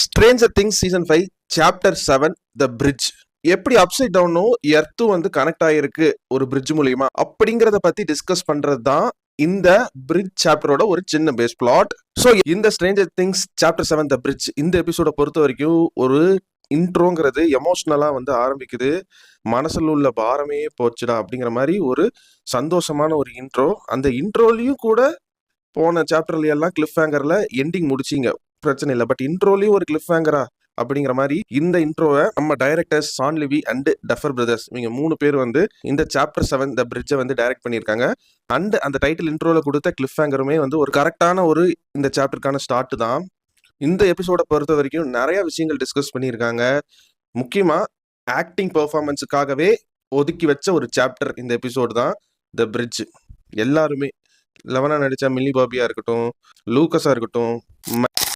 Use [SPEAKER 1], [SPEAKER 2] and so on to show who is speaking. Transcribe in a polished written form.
[SPEAKER 1] Stranger things season 5 chapter 7 the bridge. எப்படி upside டவுனும் எர்த்தும் வந்து கனெக்ட் ஆகிருக்கு ஒரு பிரிட்ஜ் மூலியமா அப்படிங்கிறத பத்தி டிஸ்கஸ் பண்றது தான் இந்த பிரிட்ஜ் சாப்டரோட ஒரு சின்ன பேஸ் பிளாட். ஸோ இந்த stranger things chapter 7 the bridge இந்த எபிசோட பொறுத்த வரைக்கும் ஒரு இன்ட்ரோங்கிறது எமோஷ்னலா வந்து ஆரம்பிக்குது. மனசுல உள்ள பாரமே போச்சுடா அப்படிங்கிற மாதிரி ஒரு சந்தோஷமான ஒரு இன்ட்ரோ. அந்த இன்ட்ரோலையும் கூட போன சாப்டர்ல எல்லாம் கிளிஃப் ஹேங்கர்ல எண்டிங் முடிச்சிங்க, பிரச்சனை இல்லை. பட் இன்ட்ரோலையும் ஒரு கிளிஃப் ஹேங்கரா அப்படிங்கிற மாதிரி இந்த இன்ட்ரோவை நம்ம directors Shawn Levy and Duffer Brothers இவங்க 3 பேர் வந்து இந்த சாப்டர் 7 த பிரிட்ஜை வந்து டைரக்ட் பண்ணியிருக்காங்க. அண்ட் அந்த டைட்டில் இன்ட்ரோல கொடுத்த கிளிஃப் ஹேங்கருமே வந்து ஒரு கரெக்டான ஒரு இந்த சாப்டருக்கான ஸ்டார்ட் தான். இந்த எபிசோட பொறுத்த வரைக்கும் நிறைய விஷயங்கள் டிஸ்கஸ் பண்ணியிருக்காங்க. முக்கியமா ஆக்டிங் பெர்ஃபார்மன்ஸுக்காகவே ஒதுக்கி வச்ச ஒரு சாப்டர் இந்த எபிசோடு தான் த பிரிட்ஜ். எல்லாருமே லெவனா நடிச்ச மில்லி பாபியா இருக்கட்டும், லூக்கஸா இருக்கட்டும்,